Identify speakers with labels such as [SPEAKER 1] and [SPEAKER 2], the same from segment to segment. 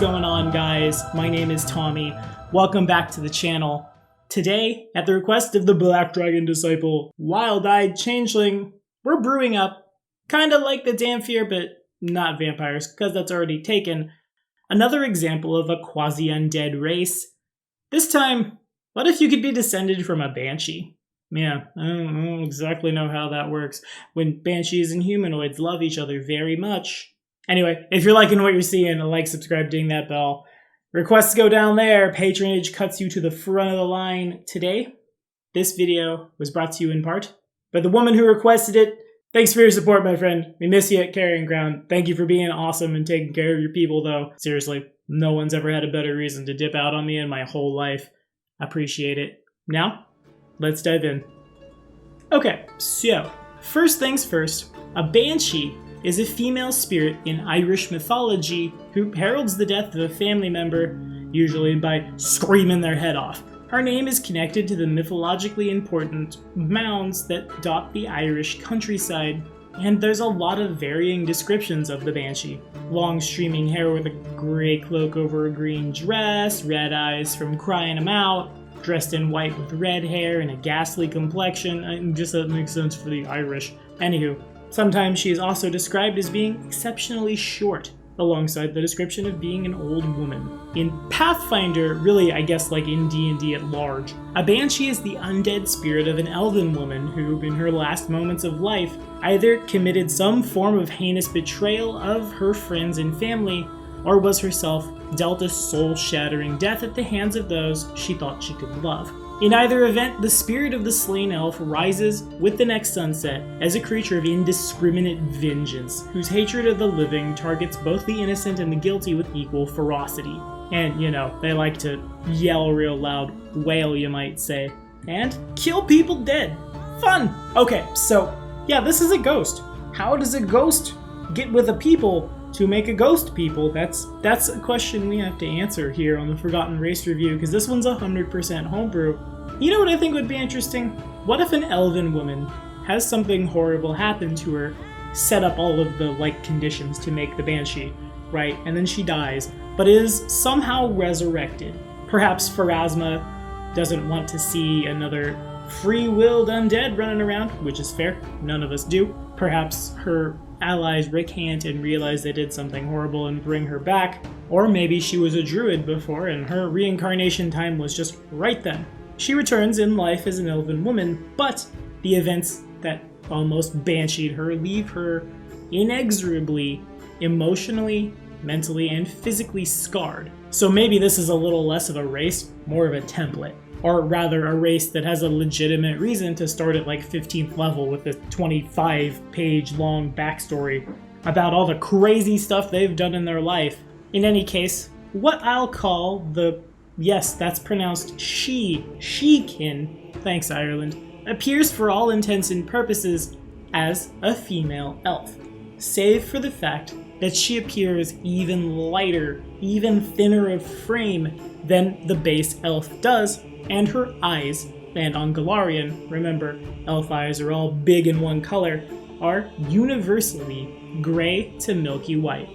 [SPEAKER 1] going on, guys? My name is Tommy. Welcome back to the channel. Today, at the request of the Black Dragon Disciple, Wild-Eyed Changeling, we're brewing up, kinda like the Damphir, but not vampires, because that's already taken, another example of a quasi-undead race. This time, what if you could be descended from a Banshee? Yeah, I don't exactly know how that works, when Banshees and humanoids love each other very much. Anyway, if you're liking what you're seeing, like, subscribe, ding that bell. Requests go down there, patronage cuts you to the front of the line. Today, this video was brought to you in part by the woman who requested it. Thanks for your support, my friend. We miss you at Carrying Ground. Thank you for being awesome and taking care of your people, though. Seriously, no one's ever had a better reason to dip out on me in my whole life. Appreciate it. Now, let's dive in. Okay, so, first things first, a Banshee is a female spirit in Irish mythology who heralds the death of a family member, usually by screaming their head off. Her name is connected to the mythologically important mounds that dot the Irish countryside, and there's a lot of varying descriptions of the Banshee. Long streaming hair with a gray cloak over a green dress, red eyes from crying 'em out, dressed in white with red hair and a ghastly complexion. Just that makes sense for the Irish. Anywho, sometimes she is also described as being exceptionally short, alongside the description of being an old woman. In Pathfinder, really I guess like in D&D at large, a Banshee is the undead spirit of an elven woman who, in her last moments of life, either committed some form of heinous betrayal of her friends and family, or was herself dealt a soul-shattering death at the hands of those she thought she could love. In either event, the spirit of the slain elf rises with the next sunset as a creature of indiscriminate vengeance, whose hatred of the living targets both the innocent and the guilty with equal ferocity. And, you know, they like to yell real loud, wail you might say, and kill people dead. Fun! Okay, so, yeah, this is a ghost. How does a ghost get with a people to make a ghost people? That's a question we have to answer here on the Forgotten Race review, because this one's 100% homebrew. You know what I think would be interesting? What if an elven woman has something horrible happen to her, set up all of the like conditions to make the Banshee, right? And then she dies, but is somehow resurrected. Perhaps Pharasma doesn't want to see another free-willed undead running around, which is fair, none of us do. Perhaps her allies recant and realize they did something horrible and bring her back. Or maybe she was a druid before and her reincarnation time was just right then. She returns in life as an elven woman, but the events that almost bansheed her leave her inexorably, emotionally, mentally, and physically scarred. So maybe this is a little less of a race, more of a template. Or rather, a race that has a legitimate reason to start at like 15th level with a 25-page long backstory about all the crazy stuff they've done in their life. In any case, what I'll call the, yes, that's pronounced Sidhekin, thanks Ireland, appears for all intents and purposes as a female elf, save for the fact that she appears even lighter, even thinner of frame than the base elf does, and her eyes, and on Galarian, remember, elf eyes are all big in one color, are universally gray to milky white.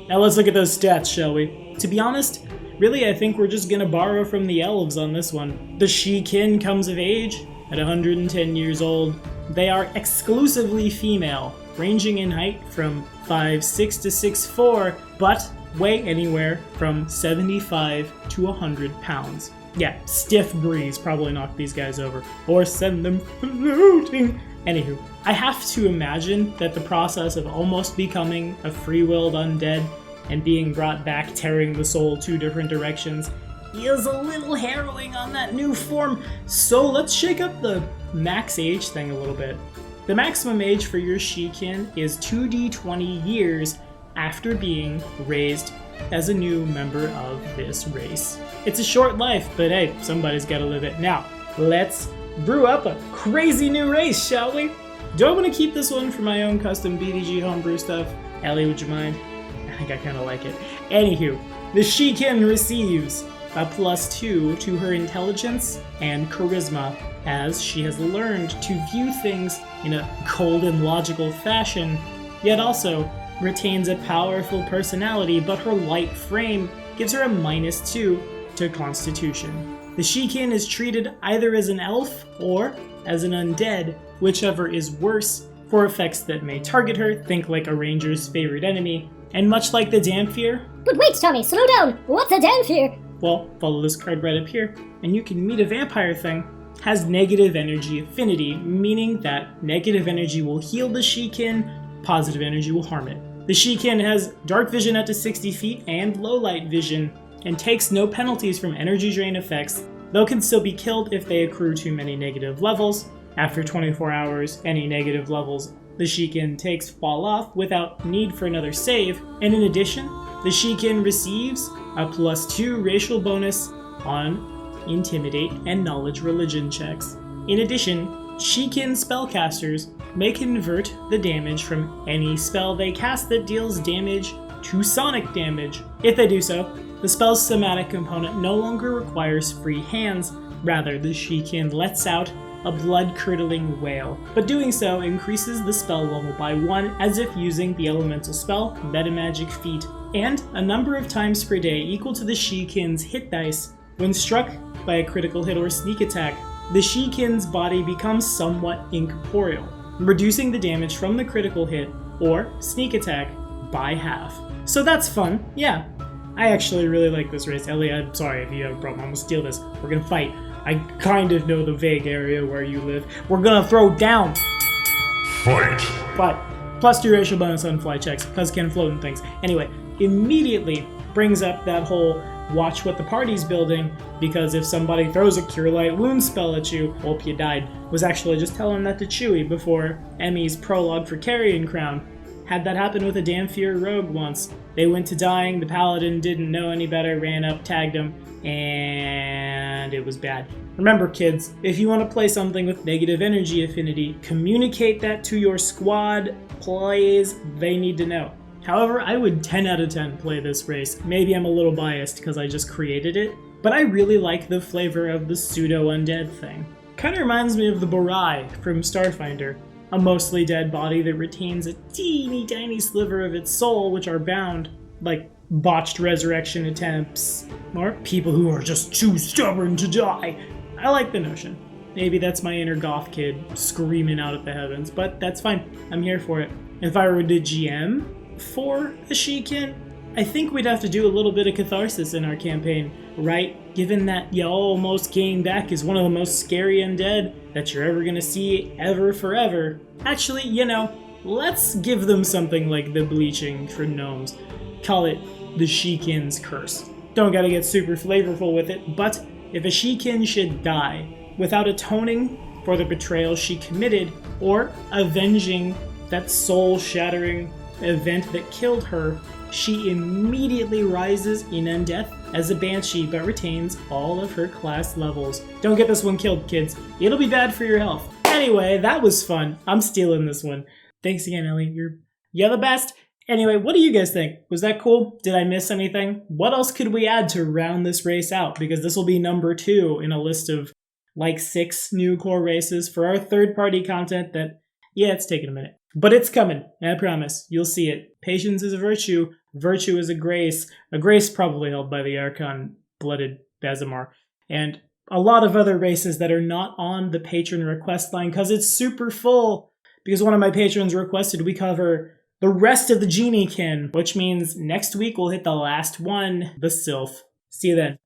[SPEAKER 1] Now let's look at those stats, shall we? To be honest, really I think we're just gonna borrow from the elves on this one. The Sidhekin comes of age at 110 years old. They are exclusively female, ranging in height from 5'6" to 6'4", but weigh anywhere from 75 to 100 pounds. Yeah, stiff breeze probably knocked these guys over, or send them floating. Anywho, I have to imagine that the process of almost becoming a free-willed undead and being brought back tearing the soul two different directions is a little harrowing on that new form, so let's shake up the max age thing a little bit. The maximum age for your Sidhekin is 2d20 years after being raised as a new member of this race. It's a short life, but hey, somebody's gotta live it. Now, let's brew up a crazy new race, shall we? Do I want to keep this one for my own custom BDG homebrew stuff? Ellie, would you mind? I think I kinda like it. Anywho, the Sidhekin receives a +2 to her intelligence and charisma, as she has learned to view things in a cold and logical fashion, yet also retains a powerful personality, but her light frame gives her a -2 to Constitution. The Sidhekin is treated either as an elf or as an undead, whichever is worse, for effects that may target her, think like a ranger's favorite enemy, and much like the Damphir.
[SPEAKER 2] But wait, Tommy, slow down! What's a Damphir?
[SPEAKER 1] Well, follow this card right up here, and you can meet a vampire thing. Has negative energy affinity, meaning that negative energy will heal the Sidhekin, positive energy will harm it. The Sidhekin has dark vision up to 60 feet and low light vision, and takes no penalties from energy drain effects, though can still be killed if they accrue too many negative levels. After 24 hours, any negative levels the Sidhekin takes fall off without need for another save, and in addition, the Sidhekin receives a +2 racial bonus on Intimidate and Knowledge Religion checks. In addition, Sidhekin spellcasters may convert the damage from any spell they cast that deals damage to sonic damage. If they do so, the spell's somatic component no longer requires free hands, rather the Sidhekin lets out a blood-curdling wail, but doing so increases the spell level by 1 as if using the elemental spell, Metamagic Feat, and a number of times per day equal to the Sidhekin's hit dice. When struck by a critical hit or sneak attack, the Sidhekin's body becomes somewhat incorporeal, reducing the damage from the critical hit or sneak attack by half. So that's fun, yeah. I actually really like this race. Ellie, I'm sorry if you have a problem. I'm gonna steal this. We're gonna fight. I kind of know the vague area where you live. We're gonna throw down.
[SPEAKER 3] Fight.
[SPEAKER 1] But +2 racial bonus on fly checks, because can float and things. Anyway, immediately brings up that whole watch what the party's building, because if somebody throws a Cure Light Wound spell at you, hope you died. Was actually just telling that to Chewie before Emmy's prologue for Carrion Crown. Had that happen with a Damphir rogue once. They went to dying, the paladin didn't know any better, ran up, tagged him, and it was bad. Remember kids, if you want to play something with negative energy affinity, communicate that to your squad, please, they need to know. However, I would 10 out of 10 play this race. Maybe I'm a little biased because I just created it, but I really like the flavor of the pseudo-undead thing. Kinda reminds me of the Borai from Starfinder. A mostly dead body that retains a teeny tiny sliver of its soul, which are bound, like botched resurrection attempts, or people who are just too stubborn to die. I like the notion. Maybe that's my inner goth kid screaming out at the heavens, but that's fine. I'm here for it. If I were to GM for a Sidhekin, I think we'd have to do a little bit of catharsis in our campaign, right? Given that you almost came back as one of the most scary undead that you're ever gonna see ever forever. Actually, let's give them something like the bleaching for gnomes. Call it the Sidhekin's curse. Don't gotta get super flavorful with it, but if a Sidhekin should die without atoning for the betrayal she committed or avenging that soul-shattering event that killed her, she immediately rises in undeath as a Banshee but retains all of her class levels. Don't get this one killed, kids. It'll be bad for your health. Anyway, that was fun. I'm stealing this one. Thanks again, Ellie. You're the best. Anyway, what do you guys think? Was that cool? Did I miss anything? What else could we add to round this race out? Because this will be number 2 in a list of like 6 new core races for our third-party content that, yeah, it's taking a minute. But it's coming, I promise. You'll see it. Patience is a virtue. Virtue is a grace probably held by the Archon-blooded Bazimar. And a lot of other races that are not on the patron request line because it's super full. Because one of my patrons requested we cover the rest of the Geniekin, which means next week we'll hit the last one, the Sylph. See you then.